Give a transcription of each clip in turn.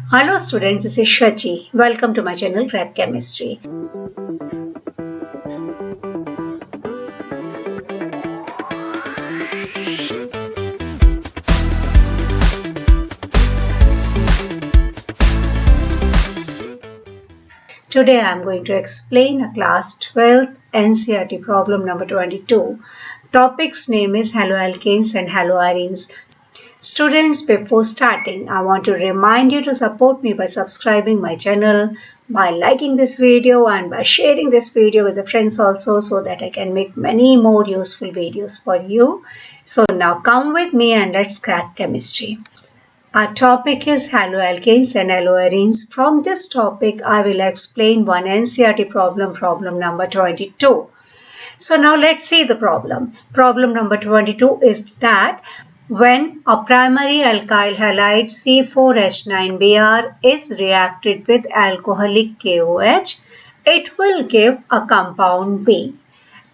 Hello students, this is Shachi. Welcome to my channel Crack Chemistry. Today I am going to explain a class 12th NCERT problem number 22. Topic's name is Haloalkanes and Haloarenes. Students, before starting, I want to remind you to support me by subscribing my channel, by liking this video and by sharing this video with the friends also, so that I can make many more useful videos for you. So now come with me and let's crack chemistry. Our topic is haloalkanes and haloarenes. From this topic, I will explain one NCERT problem number 22. So now let's see the problem. Problem number 22 is that when a primary alkyl halide C4H9Br is reacted with alcoholic KOH, it will give a compound B.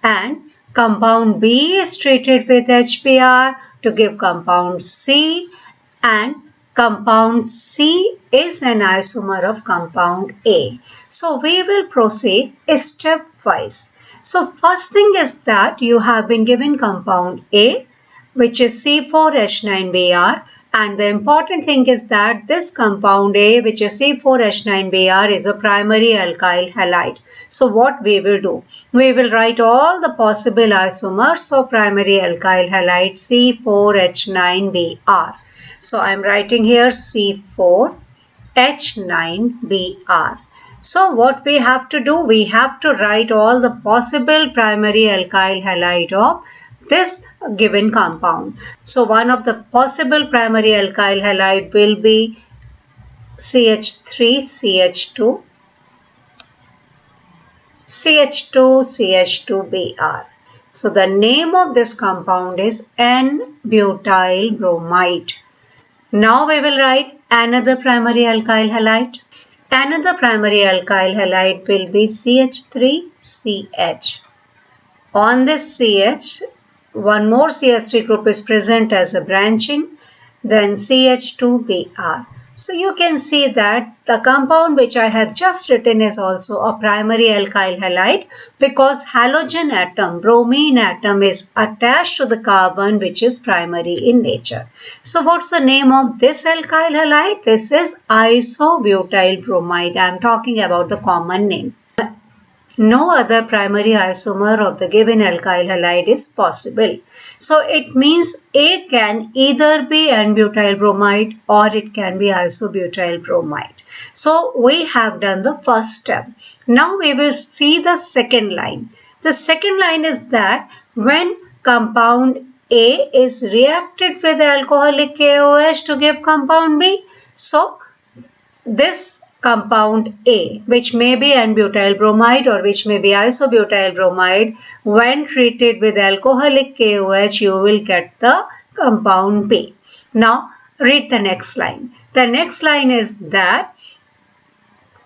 And compound B is treated with HBr to give compound C, and compound C is an isomer of compound A. So we will proceed stepwise. So first thing is that you have been given compound A, which is C4H9Br, and the important thing is that this compound A, which is C4H9Br, is a primary alkyl halide. So what we will do? We will write all the possible isomers of primary alkyl halide C4H9Br. So I am writing here C4H9Br. So what we have to do? We have to write all the possible primary alkyl halide of this given compound. So one of the possible primary alkyl halide will be CH3CH2, CH2CH2Br. So the name of this compound is N-butyl bromide. Now we will write another primary alkyl halide. Another primary alkyl halide will be CH3CH. On this CH, one more CH3 group is present as a branching, then CH2Br. So you can see that the compound which I have just written is also a primary alkyl halide, because halogen atom, bromine atom, is attached to the carbon which is primary in nature. So what's the name of this alkyl halide? This is isobutyl bromide. I am talking about the common name. No other primary isomer of the given alkyl halide is possible. So it means A can either be N-butyl bromide or it can be isobutyl bromide. So we have done the first step. Now we will see the second line. The second line is that when compound A is reacted with alcoholic KOH to give compound B, so this compound A, which may be N-butyl bromide or which may be isobutyl bromide, when treated with alcoholic KOH, you will get the compound B. Now read the next line. The next line is that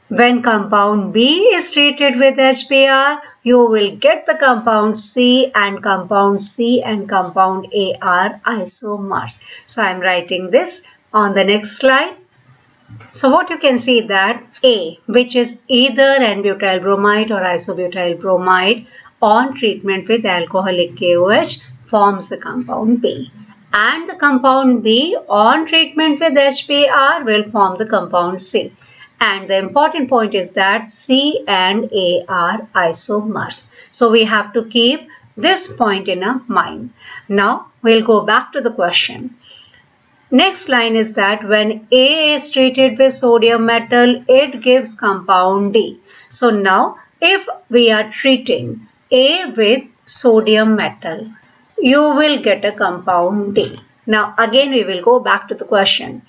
when compound B is treated with HBr, you will get the compound C, and compound C and compound A are isomers. So I am writing this on the next slide. So what you can see that A, which is either N-butyl bromide or isobutyl bromide, on treatment with alcoholic KOH forms the compound B. And the compound B on treatment with HBr will form the compound C. And the important point is that C and A are isomers. So we have to keep this point in our mind. Now we'll go back to the question. Next line is that when A is treated with sodium metal, it gives compound D. So now if we are treating A with sodium metal, you will get a compound D. Now again we will go back to the question.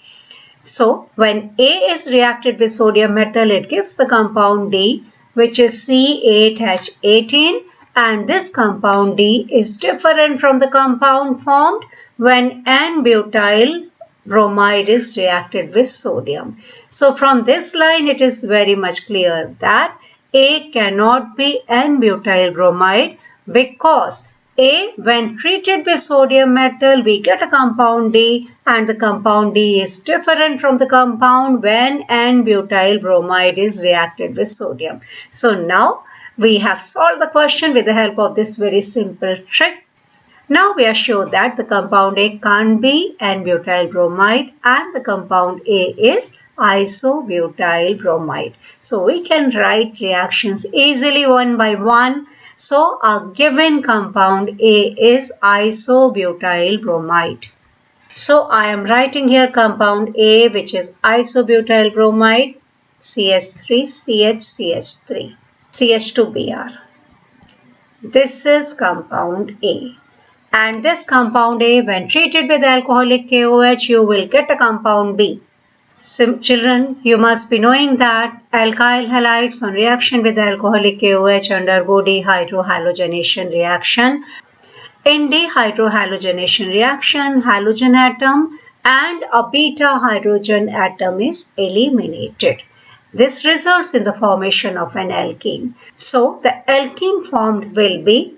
So when A is reacted with sodium metal, it gives the compound D, which is C8H18, and this compound D is different from the compound formed when N-butyl bromide is reacted with sodium. So from this line it is very much clear that A cannot be N-butyl bromide, because A, when treated with sodium metal, we get a compound D, and the compound D is different from the compound when N-butyl bromide is reacted with sodium. So now we have solved the question with the help of this very simple trick. Now we are sure that the compound A can't be N-butyl bromide and the compound A is isobutyl bromide. So we can write reactions easily one by one. So our given compound A is isobutyl bromide. So I am writing here compound A, which is isobutyl bromide, CH3CH3, CH2Br. This is compound A. And this compound A, when treated with alcoholic KOH, you will get a compound B. Children, you must be knowing that alkyl halides on reaction with alcoholic KOH undergo dehydrohalogenation reaction. In dehydrohalogenation reaction, halogen atom and a beta hydrogen atom is eliminated. This results in the formation of an alkene. So the alkene formed will be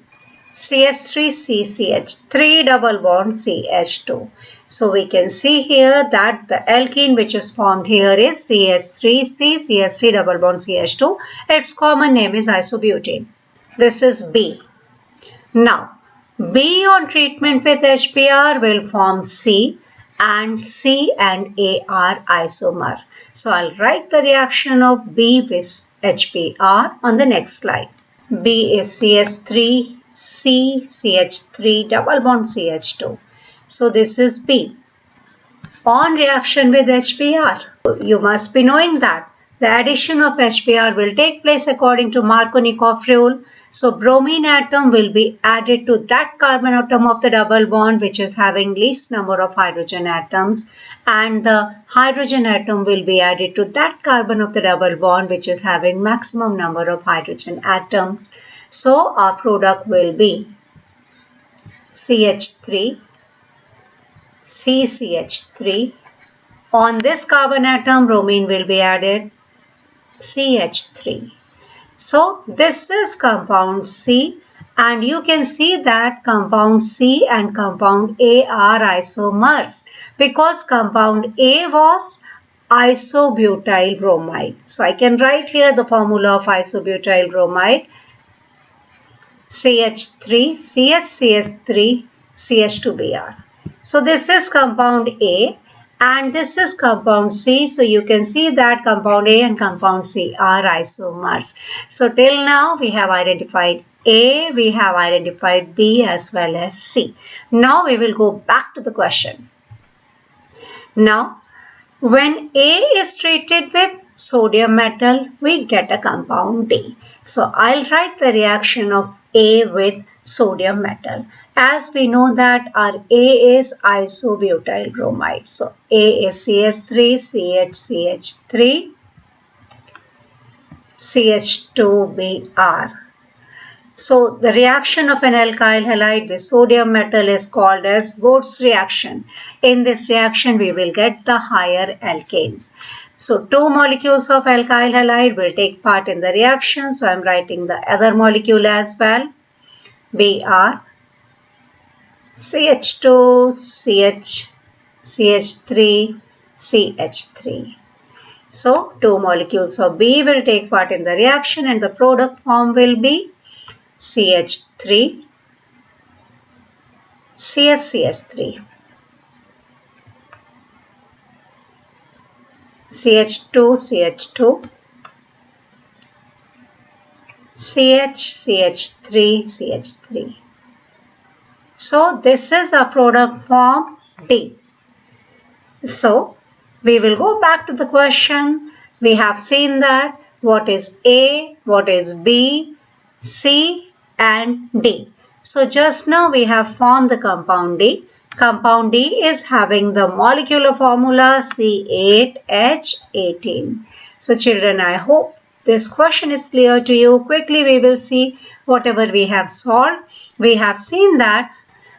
CH3CCH3 double bond CH2. So we can see here that the alkene which is formed here is CH3CCH3 double bond CH2. Its common name is isobutane. This is B. Now B on treatment with HBr will form C, and C and A are isomer. So I'll write the reaction of B with HBr on the next slide. B is CH3 CH3 double bond CH2. So this is B. On reaction with HBr, you must be knowing that the addition of HBr will take place according to Markovnikov rule. So bromine atom will be added to that carbon atom of the double bond which is having least number of hydrogen atoms, and the hydrogen atom will be added to that carbon of the double bond which is having maximum number of hydrogen atoms. So our product will be CH3, CCH3. On this carbon atom, bromine will be added, CH3. So this is compound C, and you can see that compound C and compound A are isomers because compound A was isobutyl bromide. So I can write here the formula of isobutyl bromide, CH3, CH3, CH2Br. So this is compound A and this is compound C. So you can see that compound A and compound C are isomers. So till now we have identified A, we have identified B as well as C. Now we will go back to the question. Now when A is treated with sodium metal, we get a compound D. So I'll write the reaction of A with sodium metal. As we know that our A is isobutyl bromide. So A is CH3, CH3, CH2Br. So the reaction of an alkyl halide with sodium metal is called as Wurtz reaction. In this reaction we will get the higher alkanes. So two molecules of alkyl halide will take part in the reaction. So I am writing the other molecule as well. Br, CH2, CH3, CH3. So two molecules of B will take part in the reaction and the product form will be CH3, CH3, CH2, CH2, CH3, CH3. So this is a product form D. So we will go back to the question. We have seen that what is A, what is B, C and D. So just now we have formed the compound D. Compound D is having the molecular formula C8H18. So children, I hope this question is clear to you. Quickly we will see whatever we have solved. We have seen that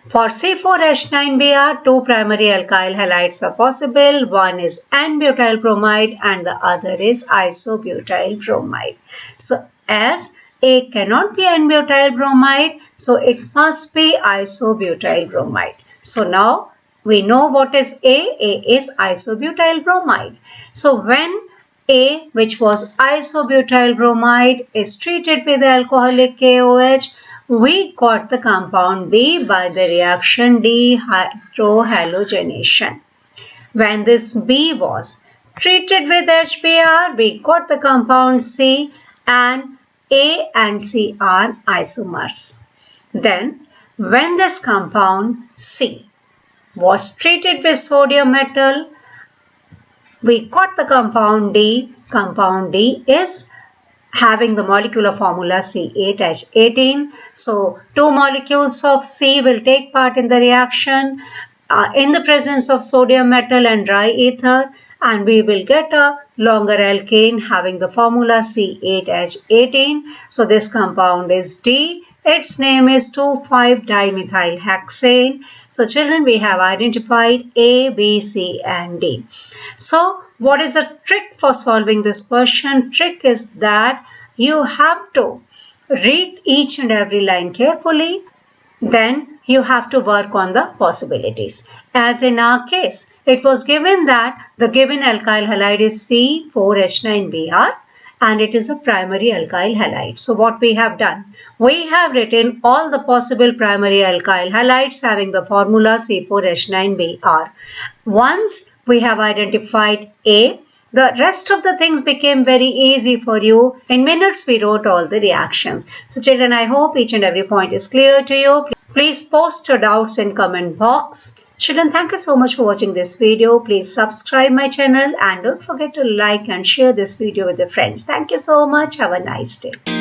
for C4H9Br, two primary alkyl halides are possible. One is N-butyl bromide and the other is isobutyl bromide. So as A cannot be N-butyl bromide, so it must be isobutyl bromide. So now we know what is A. A is isobutyl bromide. So when A, which was isobutyl bromide, is treated with alcoholic KOH, we got the compound B by the reaction dehydrohalogenation. When this B was treated with HBr, we got the compound C, and A and C are isomers. Then, when this compound C was treated with sodium metal, we got the compound D. Compound D is having the molecular formula C8H18. So, two molecules of C will take part in the reaction in the presence of sodium metal and dry ether, and we will get a longer alkane having the formula C8H18. So, this compound is D. Its name is 2,5-dimethylhexane. So, children, we have identified A, B, C and D. So, what is the trick for solving this question? Trick is that you have to read each and every line carefully. Then you have to work on the possibilities. As in our case, it was given that the given alkyl halide is C4H9Br and it is a primary alkyl halide. So what we have done? We have written all the possible primary alkyl halides having the formula C4H9Br. Once we have identified A, the rest of the things became very easy for you. In minutes, we wrote all the reactions. So children, I hope each and every point is clear to you. Please post your doubts in comment box. Children, thank you so much for watching this video. Please subscribe my channel and don't forget to like and share this video with your friends. Thank you so much. Have a nice day.